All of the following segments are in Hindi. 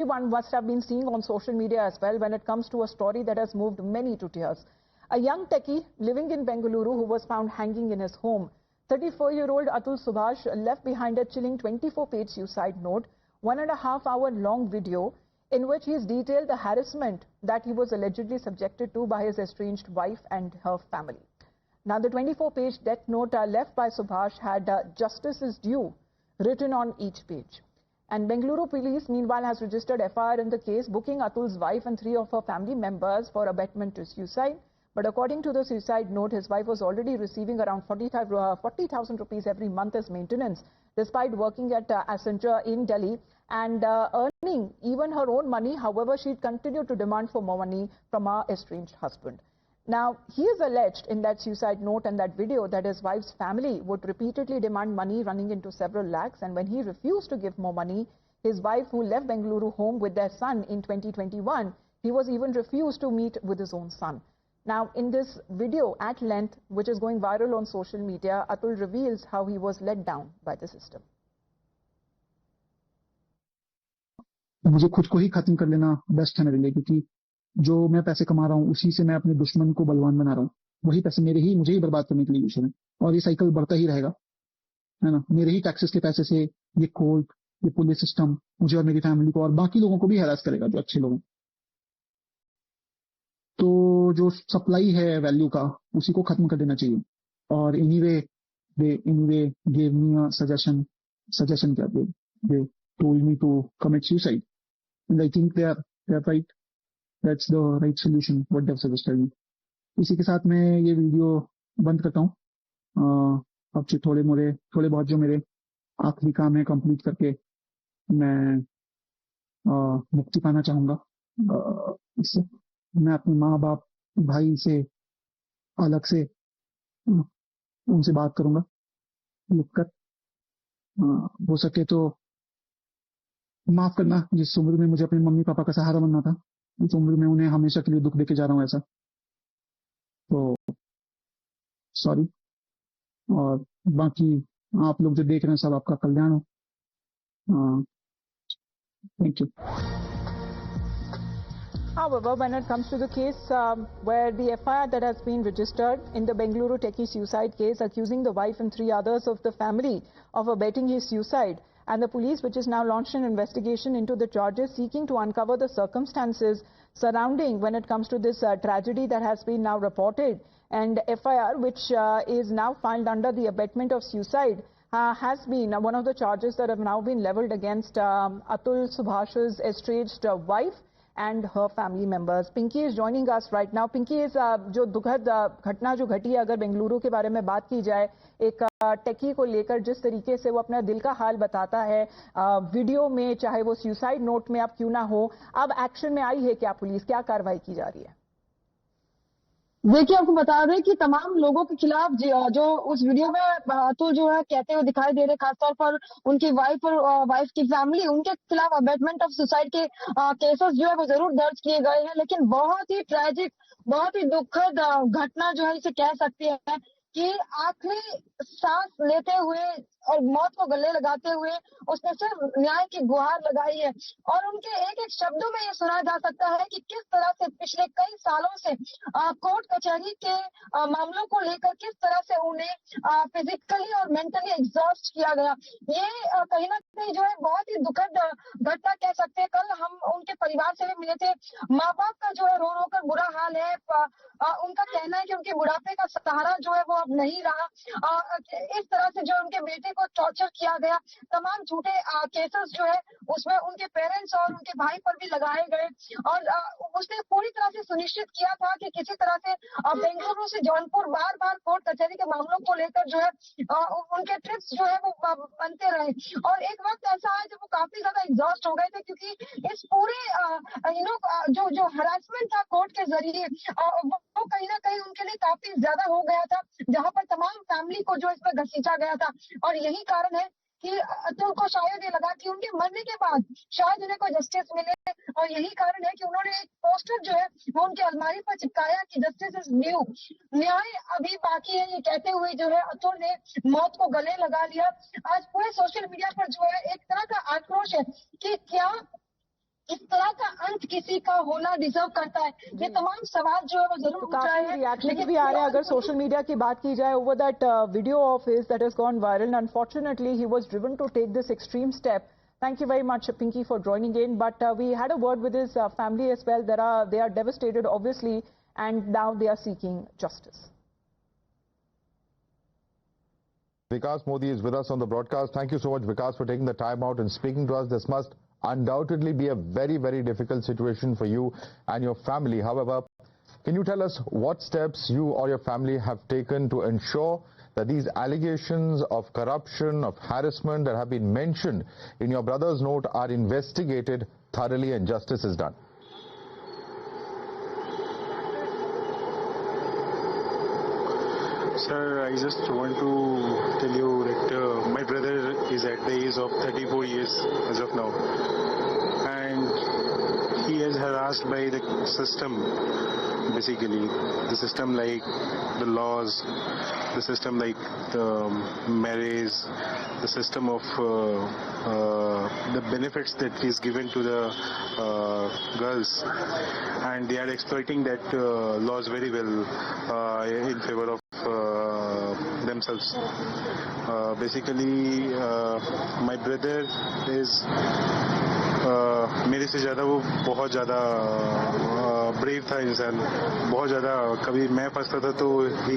everyone must have been seeing on social media as well when it comes to a story that has moved many to tears. A young techie living in Bengaluru who was found hanging in his home. 34-year-old Atul Subhash left behind a chilling 24-page suicide note, 1.5-hour long video in which he's detailed the harassment that he was allegedly subjected to by his estranged wife and her family. Now, the 24-page death note left by Subhash had "Justice is due" written on each page. And Bengaluru police, meanwhile, has registered FIR in the case, booking Atul's wife and 3 of her family members for abetment to suicide. But according to the suicide note, his wife was already receiving around 40,000 rupees every month as maintenance, despite working at Accenture in Delhi and earning even her own money. However, she'd continued to demand for more money from her estranged husband. Now, he is alleged in that suicide note and that video that his wife's family would repeatedly demand money running into several lakhs, and when he refused to give more money, his wife, who left Bengaluru home with their son in 2021, he was even refused to meet with his own son. Now, in this video at length, which is going viral on social media, Atul reveals how he was let down by the system. मुझे खुद को ही खत्म कर लेना बेस्ट है मेरे लिए, क्योंकि जो मैं पैसे कमा रहा हूँ उसी से मैं अपने दुश्मन को बलवान बना रहा हूँ. वही पैसे मुझे ही बर्बाद करने के लिए यूज है, और ये साइकिल बढ़ता ही रहेगा, है ना. मेरे ही टैक्सेस के पैसे से ये कोर्ट, ये पुलिस सिस्टम मुझे और मेरी फैमिली को और बाकी लोगों को भी हैरास करेगा, जो अच्छे लोग. तो जो सप्लाई है वैल्यू का, उसी को खत्म कर देना चाहिए. और anyway gave me a suggestion क्या they told me to commit suicide, and I think they are right. That's the right solution what they've suggested me. इसी के साथ मैं ये वीडियो बंद करता हूँ. अब से थोड़े बहुत जो मेरे आखिरी काम है कंप्लीट करके मैं मुक्ति पाना चाहूंगा. इससे मैं अपने माँ बाप भाई से अलग से उनसे बात करूंगा, लिख कर. हो सके तो माफ करना, जिस उम्र में मुझे अपने मम्मी पापा का सहारा बनना था, उस उम्र में उन्हें हमेशा के लिए दुख देके जा रहा हूँ ऐसा. तो सॉरी. और बाकी आप लोग जो देख रहे हैं सब आपका कल्याण हो. Thank you. However, when it comes to the case where the FIR that has been registered in the Bengaluru techie suicide case accusing the wife and 3 others of the family of abetting his suicide, and the police, which has now launched an investigation into the charges, seeking to uncover the circumstances surrounding when it comes to this tragedy that has been now reported, and FIR, which is now filed under the abetment of suicide, has been one of the charges that have now been leveled against Atul Subhash's estranged wife and her family members. Pinky is joining us right now. Pinky, is जो दुखद घटना जो घटी है, अगर बेंगलुरु के बारे में बात की जाए, एक टेकी को लेकर जिस तरीके से वो अपना दिल का हाल बताता है वीडियो में, चाहे वो सुसाइड नोट में अब क्यों ना हो, अब एक्शन में आई है क्या पुलिस, क्या कार्रवाई की जा रही है? देखिए, आपको बता दें कि तमाम लोगों के खिलाफ जो उस वीडियो में अतुल जो है कहते हुए दिखाई दे रहे, खासतौर पर उनकी वाइफ और वाइफ की फैमिली, उनके खिलाफ अबेटमेंट ऑफ सुसाइड के केसेस जो है वो जरूर दर्ज किए गए हैं. लेकिन बहुत ही ट्रेजिक, बहुत ही दुखद घटना जो है इसे कह सकते हैं कि आखिरी सांस लेते हुए और मौत को गले लगाते हुए उसने सिर्फ न्याय की गुहार लगाई है. और उनके एक एक शब्दों में ये सुना जा सकता है कि किस तरह से पिछले कई सालों से कोर्ट कचहरी के मामलों को लेकर किस तरह से उन्हें फिजिकली और मेंटली एग्जॉस्ट किया गया. ये कहीं ना कहीं जो है बहुत ही दुखद घटना कह सकते हैं. कल हम उनके परिवार से भी मिले थे. माँ बाप का जो है रो रो कर बुरा हाल है. उनका कहना है कि उनके बुढ़ापे का सहारा जो है वो अब नहीं रहा. इस तरह से जो उनके बेटे को टॉर्चर किया गया, तमाम झूठे केसेस जो है उसमें उनके पेरेंट्स और उनके भाई पर भी लगाए गए. और उसने पूरी तरह से सुनिश्चित किया था कि किसी तरह से बेंगलुरु से जौनपुर बार बार कोर्ट कचहरी के मामलों को लेकर जो है उनके ट्रिप्स जो है वो बनते रहे. और एक वक्त ऐसा है जब वो काफी ज्यादा एग्जॉस्ट हो गए थे, क्योंकि इस पूरे जो हरासमेंट था कोर्ट के जरिए वो कहीं ना कहीं उनके लिए काफी ज्यादा हो गया था, जहां पर तमाम फैमिली को जो इसमें घसीटा गया था. और यही कारण है कि अतुल को शायद ये लगा कि उनके मरने के बाद शायद उन्हें कोई जस्टिस मिले. और यही कारण है कि उन्होंने एक पोस्टर जो है वो उनकी अलमारी पर चिपकाया कि जस्टिस इज ड्यू, न्याय अभी बाकी है. ये कहते हुए जो है अतुल ने मौत को गले लगा लिया. आज पूरे सोशल मीडिया पर जो है एक तरह का आक्रोश है कि क्या इस मौत किसी का होना डिजर्व करता है? ये तमाम सवाल जो है वो जरूर तो उठ रहे काफी हैं। रिएक्शन भी आ रहे हैं अगर सोशल मीडिया की बात की जाए over that video of his that has gone viral. Unfortunately he was driven to take this extreme step. Thank you very much, Pinky, for joining in. But we had a word with his family as well. They are devastated, obviously, and now they are seeking justice. Vikas Modi is with us on the broadcast. Thank you so much, Vikas, for taking the time out and speaking to us. This must undoubtedly be a very, very difficult situation for you and your family. However, can you tell us what steps you or your family have taken to ensure that these allegations of corruption, of harassment that have been mentioned in your brother's note are investigated thoroughly and justice is done? Sir, I just want to tell you that my brother is at the age of 34 years as of now, and he is harassed by the system. Basically, the system like the laws, the system like the marriage, the system of the benefits that is given to the girls, and they are exploiting that laws very well in favor of themselves. Basically, my brother is मेरे से ज़्यादा वो बहुत ज़्यादा ब्रेव था इंसान, बहुत ज़्यादा. कभी मैं फंसता था तो he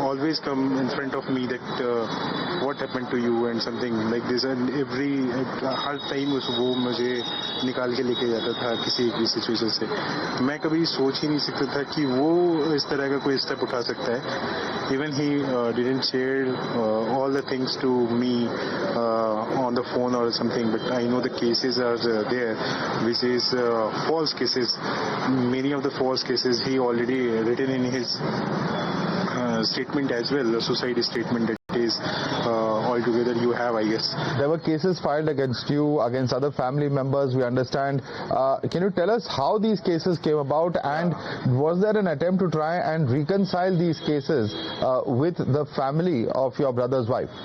always come in front of me that what happened to you and something like this, and every हर टाइम वो मुझे निकाल के लेके जाता था किसी भी सिचुएशन से. मैं कभी सोच ही नहीं सकता था कि वो इस तरह का कोई स्टेप उठा सकता है. Even he didn't share all the things to me on the phone or something, but I know the cases are there which is false cases. Many of the false cases he already written in his statement as well, the suicide statement that is altogether you have, I guess. There were cases filed against you, against other family members, we understand. Can you tell us how these cases came about, and was there an attempt to try and reconcile these cases with the family of your brother's wife?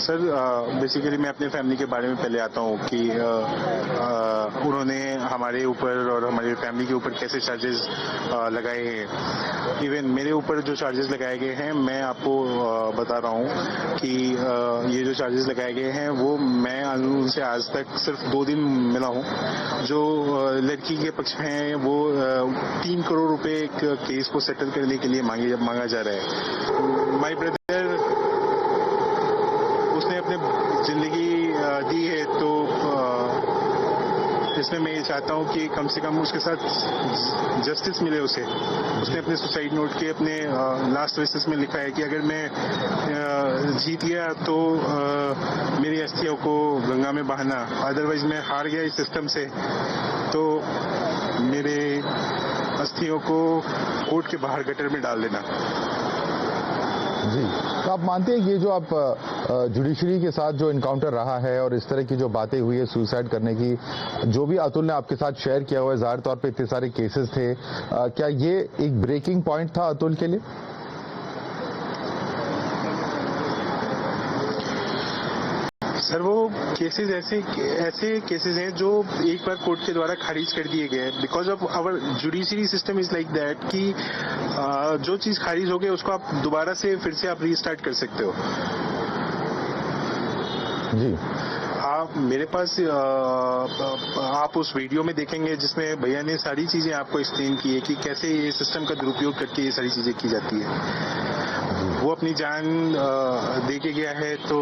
Sir basically मैं अपने फैमिली के बारे में पहले आता हूँ कि उन्होंने हमारे ऊपर और हमारी फैमिली के ऊपर कैसे चार्जेस लगाए हैं. इवन मेरे ऊपर जो चार्जेस लगाए गए हैं, मैं आपको बता रहा हूँ कि ये जो चार्जेस लगाए गए हैं वो मैं उनसे आज तक सिर्फ 2 दिन मिला हूँ. जो लड़की के पक्ष में है वो 3 करोड़ रुपए एक केस को सेटल करने के लिए मांगा जा रहा है. माय ब्रदर उसने अपने जिंदगी दी है, तो इसमें मैं ये चाहता हूँ कि कम से कम उसके साथ जस्टिस मिले उसे. उसने अपने सुसाइड नोट के अपने लास्ट विशेस में लिखा है कि अगर मैं जीत गया तो मेरी अस्थियों को गंगा में बहाना, अदरवाइज मैं हार गया इस सिस्टम से तो मेरे अस्थियों को कोर्ट के बाहर गटर में डाल देना. जी, तो आप मानते हैं कि ये जो आप जुडिशरी के साथ जो इनकाउंटर रहा है और इस तरह की जो बातें हुई है सुसाइड करने की, जो भी अतुल ने आपके साथ शेयर किया हुआ है, ज़ाहिर तौर पे इतने सारे केसेस थे, क्या ये एक ब्रेकिंग पॉइंट था अतुल के लिए? सर वो केसेस ऐसे केसेस हैं जो एक बार कोर्ट के द्वारा खारिज कर दिए गए. Because of our judiciary system is like that कि जो चीज खारिज हो गई उसको आप दोबारा से फिर से आप रीस्टार्ट कर सकते हो. जी, आप मेरे पास आप उस वीडियो में देखेंगे जिसमें भैया ने सारी चीजें आपको एक्सप्लेन की है कि कैसे ये सिस्टम का दुरुपयोग करके ये सारी चीजें की जाती है. वो अपनी जान दे के गया है, तो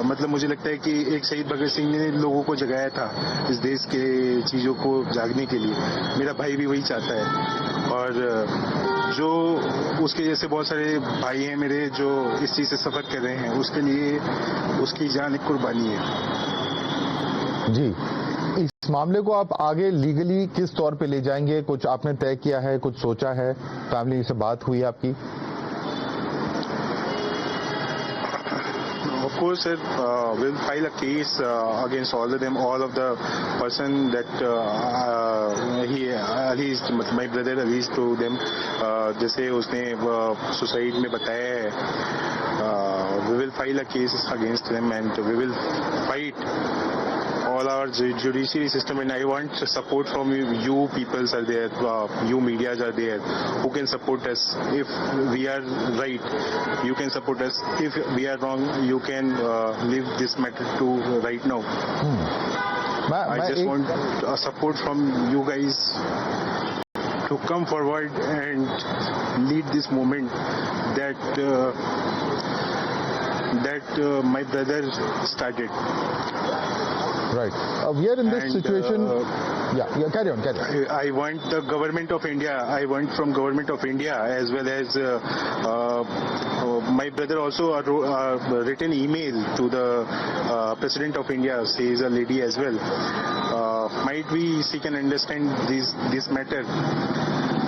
मतलब मुझे लगता है कि एक शहीद भगत सिंह ने लोगों को जगाया था इस देश के चीजों को जागने के लिए. मेरा भाई भी वही चाहता है, और जो उसके जैसे बहुत सारे भाई हैं मेरे जो इस चीज से सफर कर रहे हैं, उसके लिए उसकी जान एक कुर्बानी है. जी, इस मामले को आप आगे लीगली किस तौर पे ले जाएंगे? कुछ आपने तय किया है, कुछ सोचा है? फैमिली से बात हुई आपकी? Of course, sir, we'll file a case against all of the person that he alleged, my brother alleged to them. जैसे उसने सुसाइड में बताया है, we will file a case against them and we will fight all our judiciary system, and I want support from you peoples are there, you medias are there, who can support us. If we are right, you can support us. If we are wrong, you can leave this matter to right now. I just want support from you guys to come forward and lead this movement that my brother started. Right. We are in this situation. Carry on. I want the government of India. I want from government of India as well as my brother also written email to the President of India. She is a lady as well. Might we she can understand this matter.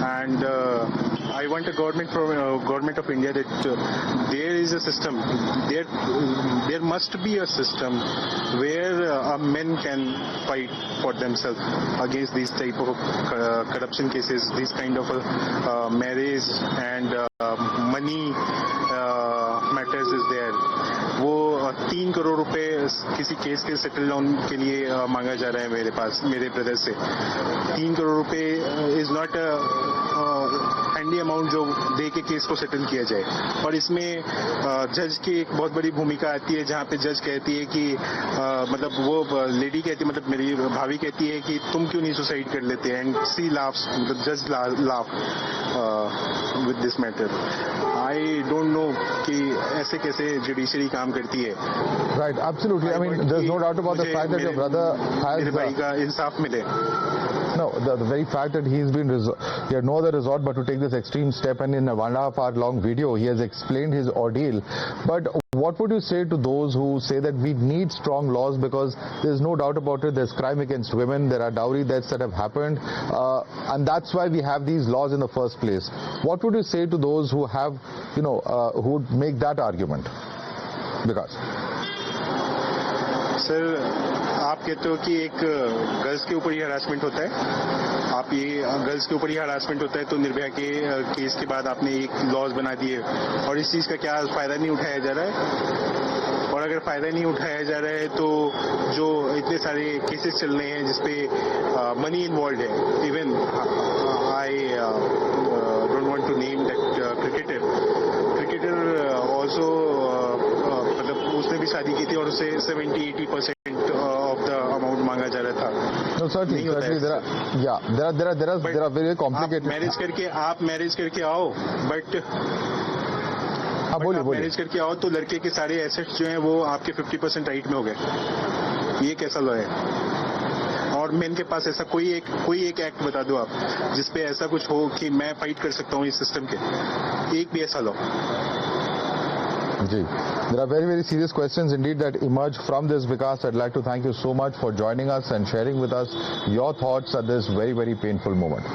And I want a government from government of India that there is a system. There must be a system where men can fight for themselves against these type of corruption cases, these kind of marriage and money matters is there. वो 3 करोड़ रुपए किसी केस के सेटल डाउन के लिए मांगा जा रहा है मेरे पास, मेरे ब्रदर से. 3 करोड़ रुपए इज नॉट हैंडी अमाउंट जो दे के केस को सेटल किया जाए. और इसमें जज की एक बहुत बड़ी भूमिका आती है, जहाँ पे जज कहती है कि मतलब वो लेडी कहती है, मतलब मेरी भाभी कहती है कि तुम क्यों नहीं सुसाइड कर लेते. एंड सी लाफ्स, मतलब जज laugh with this matter. I don't know कि ऐसे कैसे जुडिशरी काम करती है. Right, absolutely. I mean, there's no doubt about the fact that your brother has. मेरे भाई का इंसाफ मिले. No, the very fact that he had no other resort but to take this extreme step, and in a 1.5 hour long video, he has explained his ordeal. But what would you say to those who say that we need strong laws, because there's no doubt about it, there's crime against women, there are dowry deaths that have happened, and that's why we have these laws in the first place. What would you say to those who have, who would make that argument? Because sir, आप कहते हो कि एक गर्ल्स के ऊपर ही हरासमेंट होता है. आप ये गर्ल्स के ऊपर ही हरासमेंट होता है, तो निर्भया के केस के बाद आपने एक लॉज बना दिए, और इस चीज़ का क्या फ़ायदा नहीं उठाया जा रहा है? और अगर फ़ायदा नहीं उठाया जा रहा है तो जो इतने सारे केसेस चल रहे हैं जिसपे मनी इन्वॉल्व है. Even I don't want to name that cricketer also, मतलब उसने भी शादी की थी और उसे 70-80% ऑफ द अमाउंट मांगा जा रहा था. No, certainly there are very complicated. आप मैरिज करके आओ, बट मैरिज करके आओ तो लड़के के सारे एसेट्स जो हैं वो आपके 50% राइट में हो गए. ये कैसा लॉ है? और मेन के पास ऐसा कोई एक एक्ट बता दो आप जिसपे ऐसा कुछ हो कि मैं फाइट कर सकता हूँ इस सिस्टम के. एक भी ऐसा law. There are very, very serious questions indeed that emerge from this, Vikas. I'd like to thank you so much for joining us and sharing with us your thoughts at this very, very painful moment.